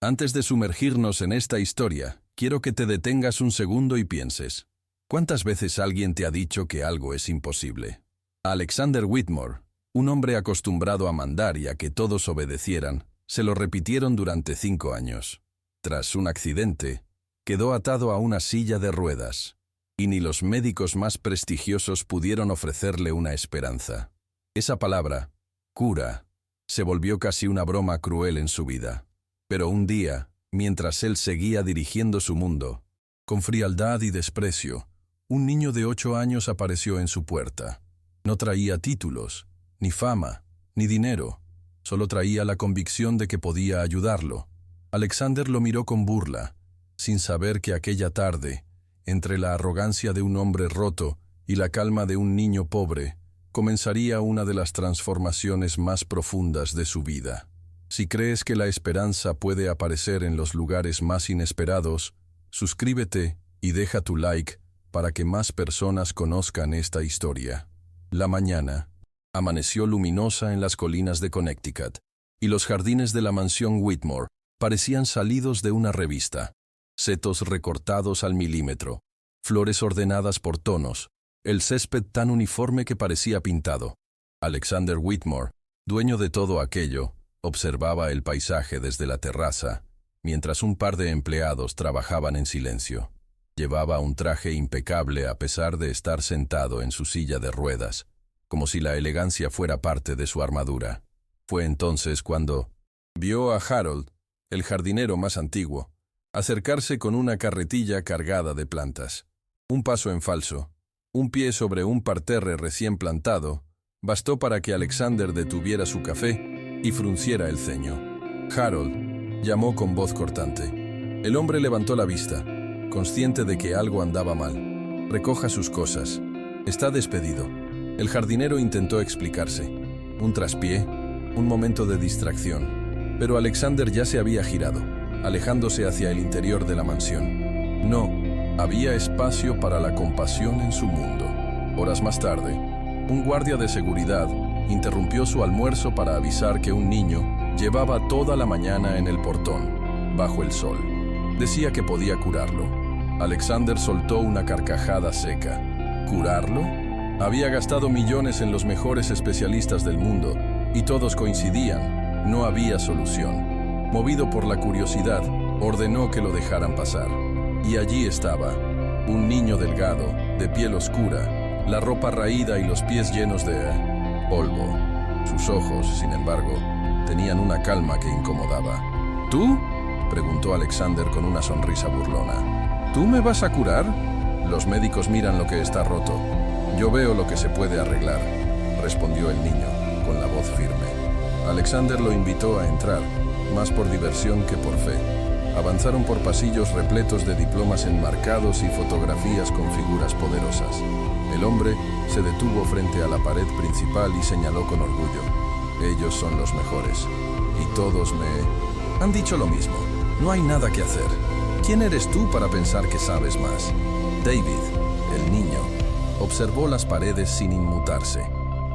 Antes de sumergirnos en esta historia, quiero que te detengas un segundo y pienses. ¿Cuántas veces alguien te ha dicho que algo es imposible? A Alexander Whitmore, un hombre acostumbrado a mandar y a que todos obedecieran, se lo repitieron durante 5 años. Tras un accidente, quedó atado a una silla de ruedas, y ni los médicos más prestigiosos pudieron ofrecerle una esperanza. Esa palabra, cura, se volvió casi una broma cruel en su vida. Pero un día, mientras él seguía dirigiendo su mundo, con frialdad y desprecio, un niño de 8 años apareció en su puerta. No traía títulos, ni fama, ni dinero, solo traía la convicción de que podía ayudarlo. Alexander lo miró con burla, sin saber que aquella tarde, entre la arrogancia de un hombre roto y la calma de un niño pobre, comenzaría una de las transformaciones más profundas de su vida. Si crees que la esperanza puede aparecer en los lugares más inesperados, suscríbete y deja tu like para que más personas conozcan esta historia. La mañana amaneció luminosa en las colinas de Connecticut, y los jardines de la mansión Whitmore parecían salidos de una revista. Setos recortados al milímetro, flores ordenadas por tonos, el césped tan uniforme que parecía pintado. Alexander Whitmore, dueño de todo aquello, observaba el paisaje desde la terraza, mientras un par de empleados trabajaban en silencio. Llevaba un traje impecable a pesar de estar sentado en su silla de ruedas, como si la elegancia fuera parte de su armadura. Fue entonces cuando vio a Harold, el jardinero más antiguo, acercarse con una carretilla cargada de plantas. Un paso en falso, un pie sobre un parterre recién plantado, bastó para que Alexander detuviera su café y frunciera el ceño. Harold llamó con voz cortante. El hombre levantó la vista, consciente de que algo andaba mal. Recoja sus cosas. Está despedido. El jardinero intentó explicarse. Un traspié, un momento de distracción. Pero Alexander ya se había girado, alejándose hacia el interior de la mansión. No, había espacio para la compasión en su mundo. Horas más tarde, un guardia de seguridad interrumpió su almuerzo para avisar que un niño llevaba toda la mañana en el portón, bajo el sol. Decía que podía curarlo. Alexander soltó una carcajada seca. ¿Curarlo? Había gastado millones en los mejores especialistas del mundo, y todos coincidían, no había solución. Movido por la curiosidad, ordenó que lo dejaran pasar. Y allí estaba, un niño delgado, de piel oscura, la ropa raída y los pies llenos de polvo. Sus ojos, sin embargo, tenían una calma que incomodaba. ¿Tú?, preguntó Alexander con una sonrisa burlona. ¿Tú me vas a curar? Los médicos miran lo que está roto. Yo veo lo que se puede arreglar, respondió el niño, con la voz firme. Alexander lo invitó a entrar, más por diversión que por fe. Avanzaron por pasillos repletos de diplomas enmarcados y fotografías con figuras poderosas. El hombre se detuvo frente a la pared principal y señaló con orgullo. Ellos son los mejores. Y todos me han dicho lo mismo. No hay nada que hacer. ¿Quién eres tú para pensar que sabes más? David, el niño, observó las paredes sin inmutarse.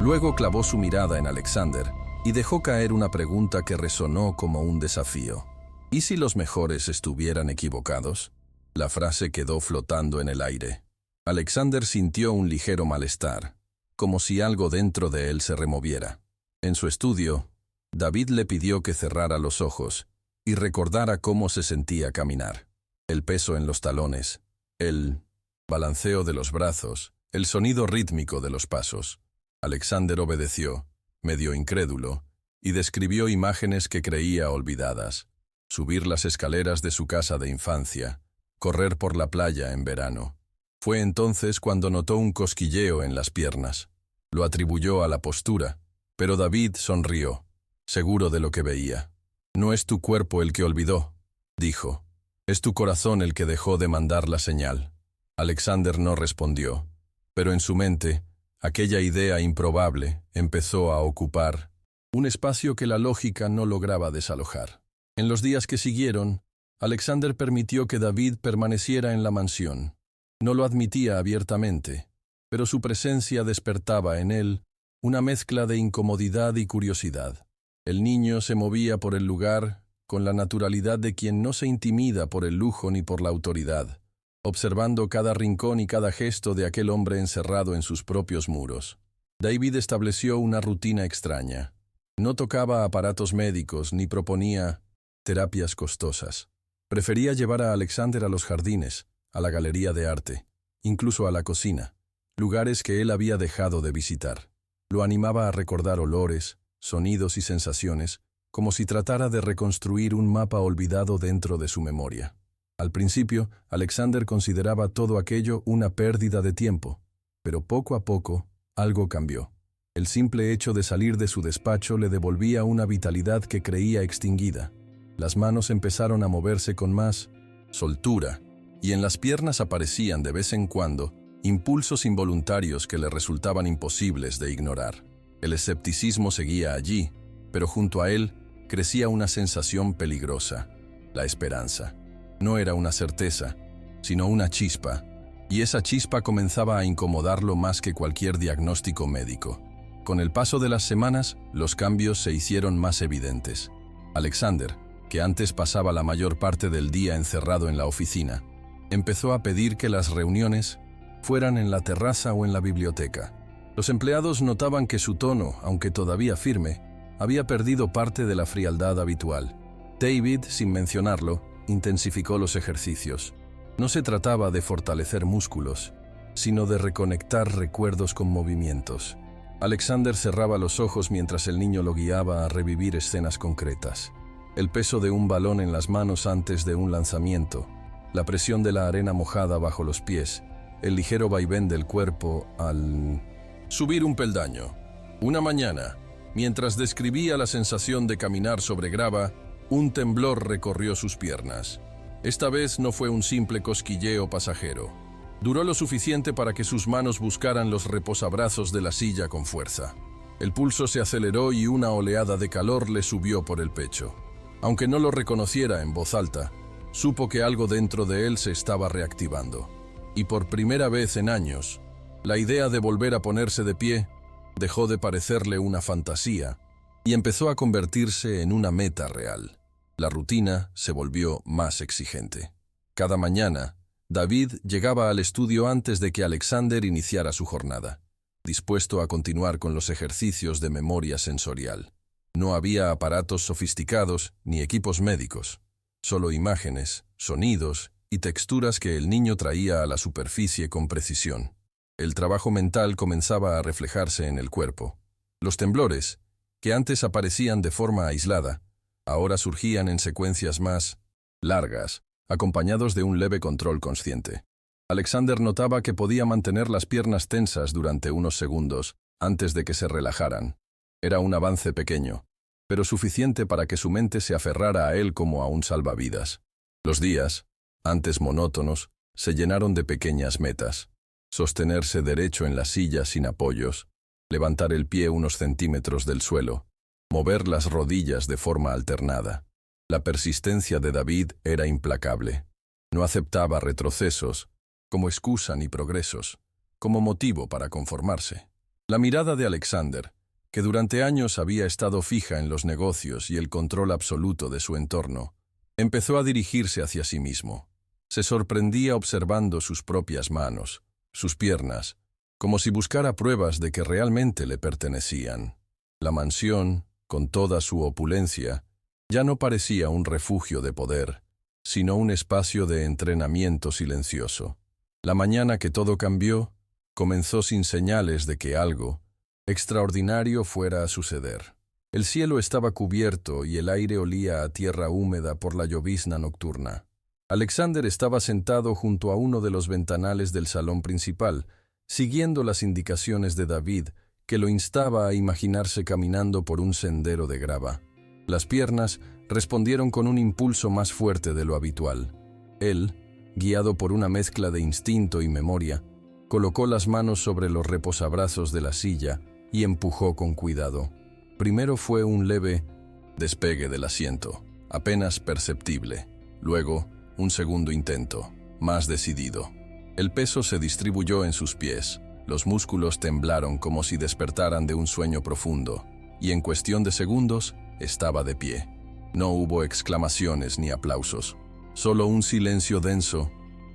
Luego clavó su mirada en Alexander y dejó caer una pregunta que resonó como un desafío. ¿Y si los mejores estuvieran equivocados? La frase quedó flotando en el aire. Alexander sintió un ligero malestar, como si algo dentro de él se removiera. En su estudio, David le pidió que cerrara los ojos y recordara cómo se sentía caminar. El peso en los talones, el balanceo de los brazos, el sonido rítmico de los pasos. Alexander obedeció, medio incrédulo, y describió imágenes que creía olvidadas. Subir las escaleras de su casa de infancia, correr por la playa en verano. Fue entonces cuando notó un cosquilleo en las piernas. Lo atribuyó a la postura, pero David sonrió, seguro de lo que veía. No es tu cuerpo el que olvidó, dijo. Es tu corazón el que dejó de mandar la señal. Alexander no respondió, pero en su mente, aquella idea improbable empezó a ocupar un espacio que la lógica no lograba desalojar. En los días que siguieron, Alexander permitió que David permaneciera en la mansión. No lo admitía abiertamente, pero su presencia despertaba en él una mezcla de incomodidad y curiosidad. El niño se movía por el lugar con la naturalidad de quien no se intimida por el lujo ni por la autoridad, observando cada rincón y cada gesto de aquel hombre encerrado en sus propios muros. David estableció una rutina extraña. No tocaba aparatos médicos ni proponía terapias costosas. Prefería llevar a Alexander a los jardines, a la galería de arte, incluso a la cocina, lugares que él había dejado de visitar. Lo animaba a recordar olores, sonidos y sensaciones, como si tratara de reconstruir un mapa olvidado dentro de su memoria. Al principio, Alexander consideraba todo aquello una pérdida de tiempo, pero poco a poco, algo cambió. El simple hecho de salir de su despacho le devolvía una vitalidad que creía extinguida. Las manos empezaron a moverse con más soltura, y en las piernas aparecían de vez en cuando impulsos involuntarios que le resultaban imposibles de ignorar. El escepticismo seguía allí, pero junto a él crecía una sensación peligrosa, la esperanza. No era una certeza, sino una chispa, y esa chispa comenzaba a incomodarlo más que cualquier diagnóstico médico. Con el paso de las semanas, los cambios se hicieron más evidentes. Alexander, que antes pasaba la mayor parte del día encerrado en la oficina, empezó a pedir que las reuniones fueran en la terraza o en la biblioteca. Los empleados notaban que su tono, aunque todavía firme, había perdido parte de la frialdad habitual. David, sin mencionarlo, intensificó los ejercicios. No se trataba de fortalecer músculos, sino de reconectar recuerdos con movimientos. Alexander cerraba los ojos mientras el niño lo guiaba a revivir escenas concretas. El peso de un balón en las manos antes de un lanzamiento, la presión de la arena mojada bajo los pies, el ligero vaivén del cuerpo al subir un peldaño. Una mañana, mientras describía la sensación de caminar sobre grava, un temblor recorrió sus piernas. Esta vez no fue un simple cosquilleo pasajero. Duró lo suficiente para que sus manos buscaran los reposabrazos de la silla con fuerza. El pulso se aceleró y una oleada de calor le subió por el pecho. Aunque no lo reconociera en voz alta, supo que algo dentro de él se estaba reactivando. Y por primera vez en años, la idea de volver a ponerse de pie dejó de parecerle una fantasía y empezó a convertirse en una meta real. La rutina se volvió más exigente. Cada mañana, David llegaba al estudio antes de que Alexander iniciara su jornada, dispuesto a continuar con los ejercicios de memoria sensorial. No había aparatos sofisticados ni equipos médicos, solo imágenes, sonidos y texturas que el niño traía a la superficie con precisión. El trabajo mental comenzaba a reflejarse en el cuerpo. Los temblores, que antes aparecían de forma aislada, ahora surgían en secuencias más largas, acompañados de un leve control consciente. Alexander notaba que podía mantener las piernas tensas durante unos segundos antes de que se relajaran. Era un avance pequeño, pero suficiente para que su mente se aferrara a él como a un salvavidas. Los días, antes monótonos, se llenaron de pequeñas metas. Sostenerse derecho en la silla sin apoyos, levantar el pie unos centímetros del suelo, mover las rodillas de forma alternada. La persistencia de David era implacable. No aceptaba retrocesos como excusa ni progresos, como motivo para conformarse. La mirada de Alexander, que durante años había estado fija en los negocios y el control absoluto de su entorno, empezó a dirigirse hacia sí mismo. Se sorprendía observando sus propias manos, sus piernas, como si buscara pruebas de que realmente le pertenecían. La mansión, con toda su opulencia, ya no parecía un refugio de poder, sino un espacio de entrenamiento silencioso. La mañana que todo cambió, comenzó sin señales de que algo extraordinario fuera a suceder. El cielo estaba cubierto y el aire olía a tierra húmeda por la llovizna nocturna. Alexander estaba sentado junto a uno de los ventanales del salón principal, siguiendo las indicaciones de David, que lo instaba a imaginarse caminando por un sendero de grava. Las piernas respondieron con un impulso más fuerte de lo habitual. Él, guiado por una mezcla de instinto y memoria, colocó las manos sobre los reposabrazos de la silla y empujó con cuidado. Primero fue un leve despegue del asiento, apenas perceptible. Luego, un segundo intento, más decidido. El peso se distribuyó en sus pies, los músculos temblaron como si despertaran de un sueño profundo, y en cuestión de segundos estaba de pie. No hubo exclamaciones ni aplausos, solo un silencio denso,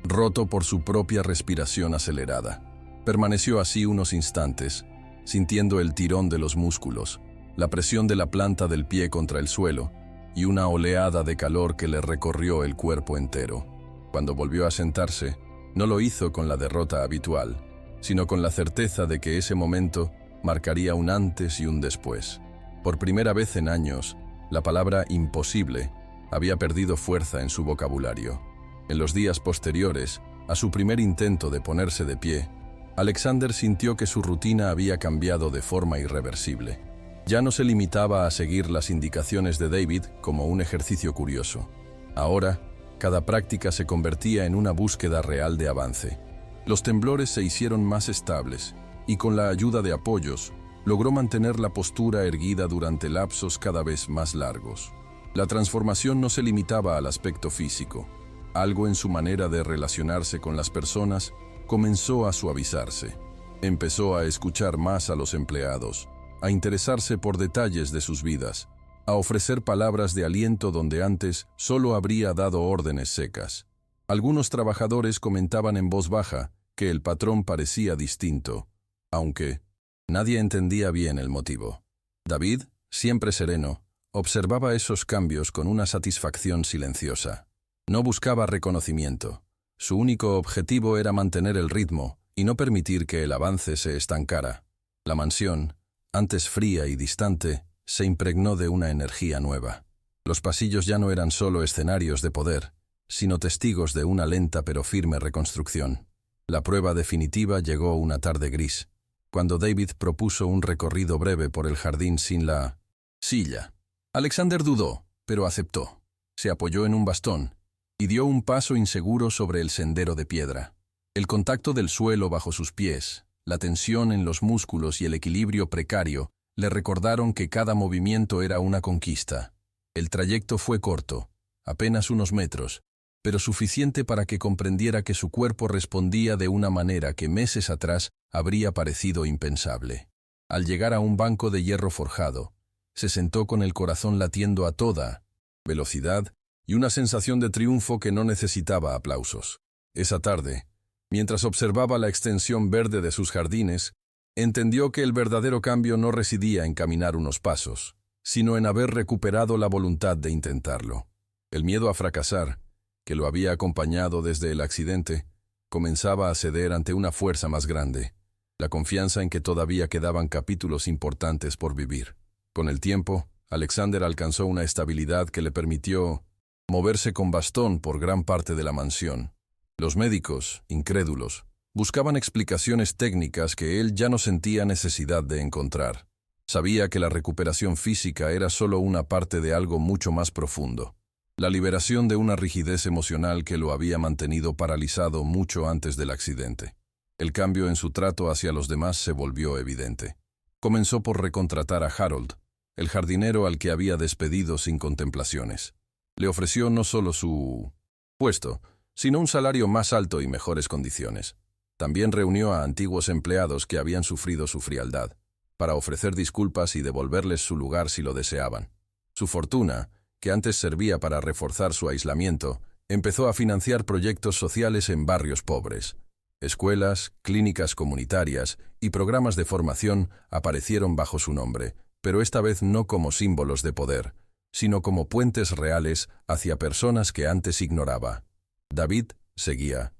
roto por su propia respiración acelerada. Permaneció así unos instantes, sintiendo el tirón de los músculos, la presión de la planta del pie contra el suelo y una oleada de calor que le recorrió el cuerpo entero. Cuando volvió a sentarse, no lo hizo con la derrota habitual, sino con la certeza de que ese momento marcaría un antes y un después. Por primera vez en años, la palabra imposible había perdido fuerza en su vocabulario. En los días posteriores, a su primer intento de ponerse de pie, Alexander sintió que su rutina había cambiado de forma irreversible. Ya no se limitaba a seguir las indicaciones de David como un ejercicio curioso. Ahora, cada práctica se convertía en una búsqueda real de avance. Los temblores se hicieron más estables y con la ayuda de apoyos, logró mantener la postura erguida durante lapsos cada vez más largos. La transformación no se limitaba al aspecto físico. Algo en su manera de relacionarse con las personas comenzó a suavizarse. Empezó a escuchar más a los empleados, a interesarse por detalles de sus vidas, a ofrecer palabras de aliento donde antes solo habría dado órdenes secas. Algunos trabajadores comentaban en voz baja que el patrón parecía distinto, aunque nadie entendía bien el motivo. David, siempre sereno, observaba esos cambios con una satisfacción silenciosa. No buscaba reconocimiento. Su único objetivo era mantener el ritmo y no permitir que el avance se estancara. La mansión, antes fría y distante, se impregnó de una energía nueva. Los pasillos ya no eran solo escenarios de poder, sino testigos de una lenta pero firme reconstrucción. La prueba definitiva llegó una tarde gris, cuando David propuso un recorrido breve por el jardín sin la silla. Alexander dudó, pero aceptó. Se apoyó en un bastón y dio un paso inseguro sobre el sendero de piedra. El contacto del suelo bajo sus pies, la tensión en los músculos y el equilibrio precario le recordaron que cada movimiento era una conquista. El trayecto fue corto, apenas unos metros, pero suficiente para que comprendiera que su cuerpo respondía de una manera que meses atrás habría parecido impensable. Al llegar a un banco de hierro forjado, se sentó con el corazón latiendo a toda velocidad y una sensación de triunfo que no necesitaba aplausos. Esa tarde, mientras observaba la extensión verde de sus jardines, entendió que el verdadero cambio no residía en caminar unos pasos, sino en haber recuperado la voluntad de intentarlo. El miedo a fracasar, que lo había acompañado desde el accidente, comenzaba a ceder ante una fuerza más grande, la confianza en que todavía quedaban capítulos importantes por vivir. Con el tiempo, Alexander alcanzó una estabilidad que le permitió moverse con bastón por gran parte de la mansión. Los médicos, incrédulos, buscaban explicaciones técnicas que él ya no sentía necesidad de encontrar. Sabía que la recuperación física era solo una parte de algo mucho más profundo. La liberación de una rigidez emocional que lo había mantenido paralizado mucho antes del accidente. El cambio en su trato hacia los demás se volvió evidente. Comenzó por recontratar a Harold, el jardinero al que había despedido sin contemplaciones. Le ofreció no solo su puesto, sino un salario más alto y mejores condiciones. También reunió a antiguos empleados que habían sufrido su frialdad, para ofrecer disculpas y devolverles su lugar si lo deseaban. Su fortuna, que antes servía para reforzar su aislamiento, empezó a financiar proyectos sociales en barrios pobres. Escuelas, clínicas comunitarias y programas de formación aparecieron bajo su nombre, pero esta vez no como símbolos de poder, sino como puentes reales hacia personas que antes ignoraba. David seguía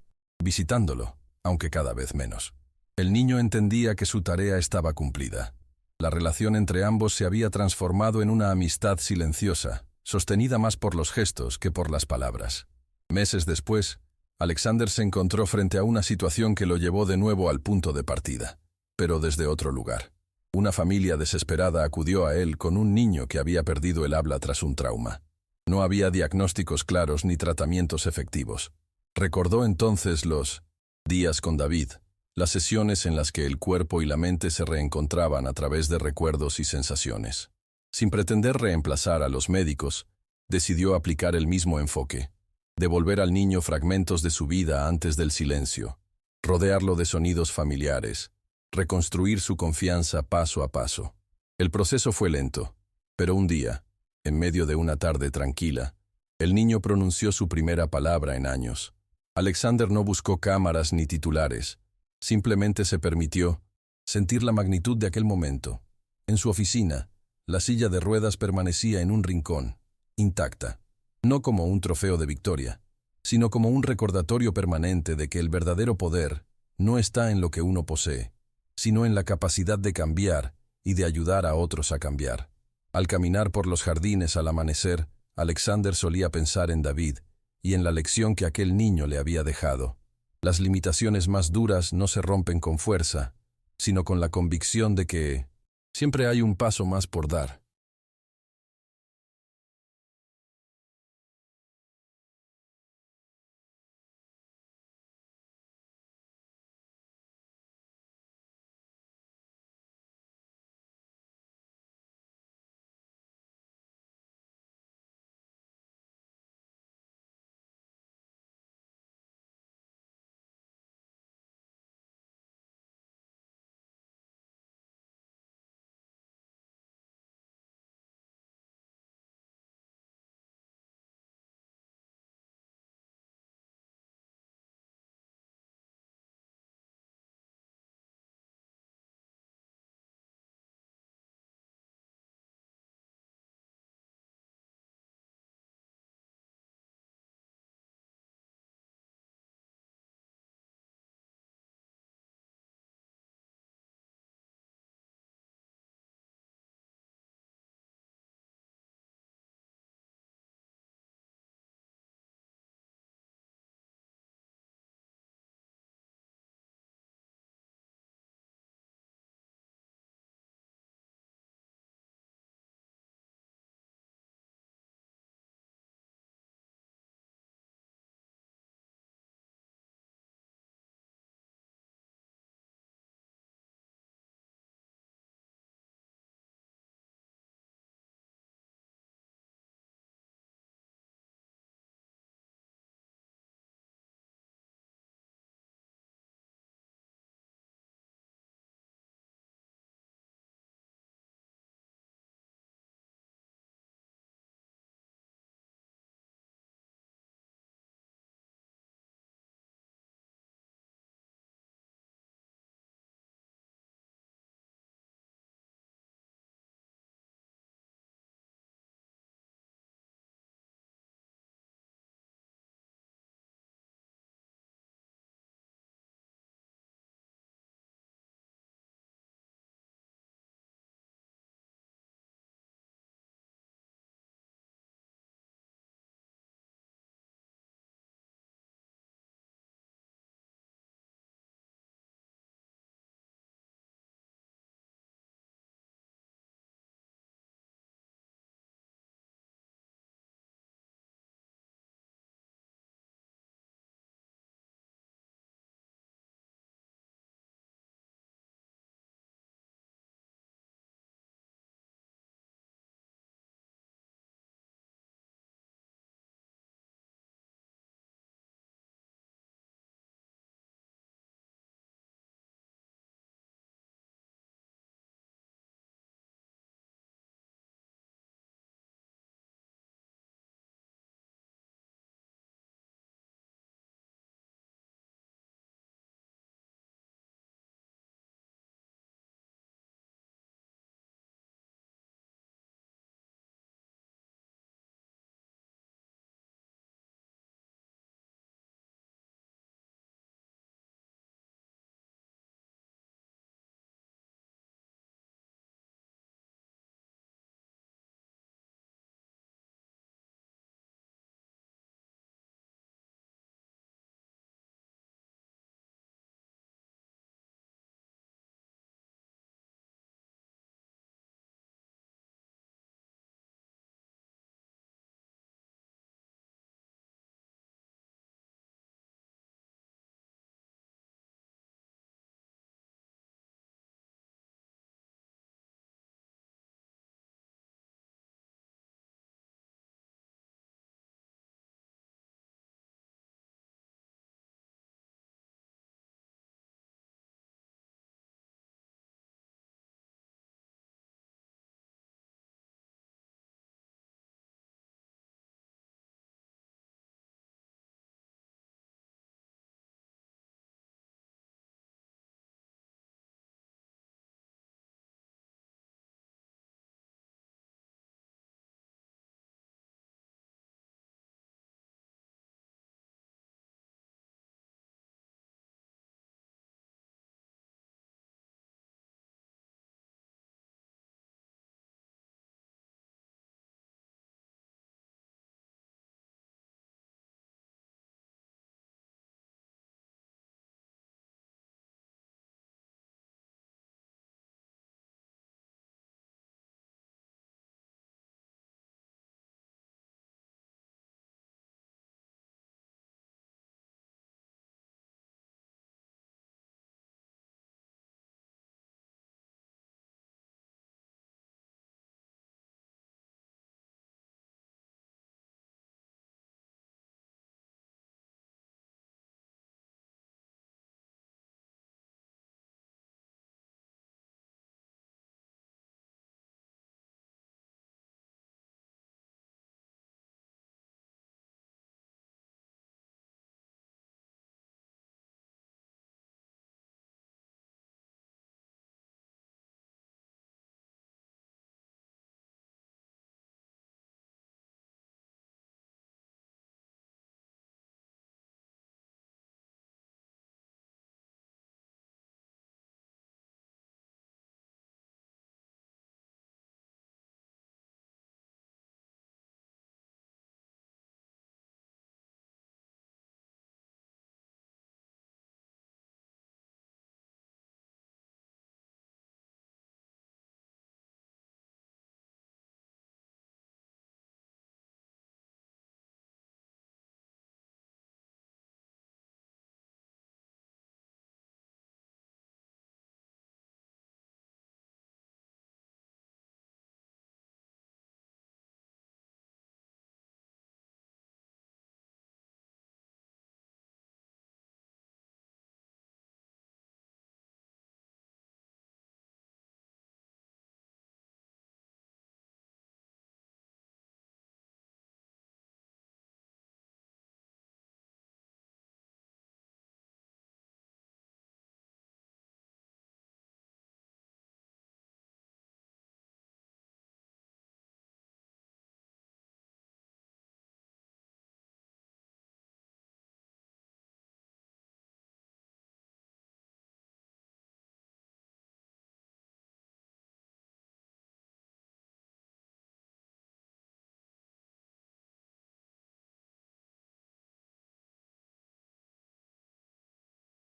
visitándolo, aunque cada vez menos. El niño entendía que su tarea estaba cumplida. La relación entre ambos se había transformado en una amistad silenciosa, sostenida más por los gestos que por las palabras. Meses después, Alexander se encontró frente a una situación que lo llevó de nuevo al punto de partida, pero desde otro lugar. Una familia desesperada acudió a él con un niño que había perdido el habla tras un trauma. No había diagnósticos claros ni tratamientos efectivos. Recordó entonces los días con David, las sesiones en las que el cuerpo y la mente se reencontraban a través de recuerdos y sensaciones. Sin pretender reemplazar a los médicos, decidió aplicar el mismo enfoque, devolver al niño fragmentos de su vida antes del silencio, rodearlo de sonidos familiares, reconstruir su confianza paso a paso. El proceso fue lento, pero un día, En medio de una tarde tranquila, el niño pronunció su primera palabra en años. Alexander no buscó cámaras ni titulares. Simplemente se permitió sentir la magnitud de aquel momento. En su oficina, la silla de ruedas permanecía en un rincón, intacta, no como un trofeo de victoria, sino como un recordatorio permanente de que el verdadero poder no está en lo que uno posee, sino en la capacidad de cambiar y de ayudar a otros a cambiar. Al caminar por los jardines al amanecer, Alexander solía pensar en David y en la lección que aquel niño le había dejado. Las limitaciones más duras no se rompen con fuerza, sino con la convicción de que siempre hay un paso más por dar.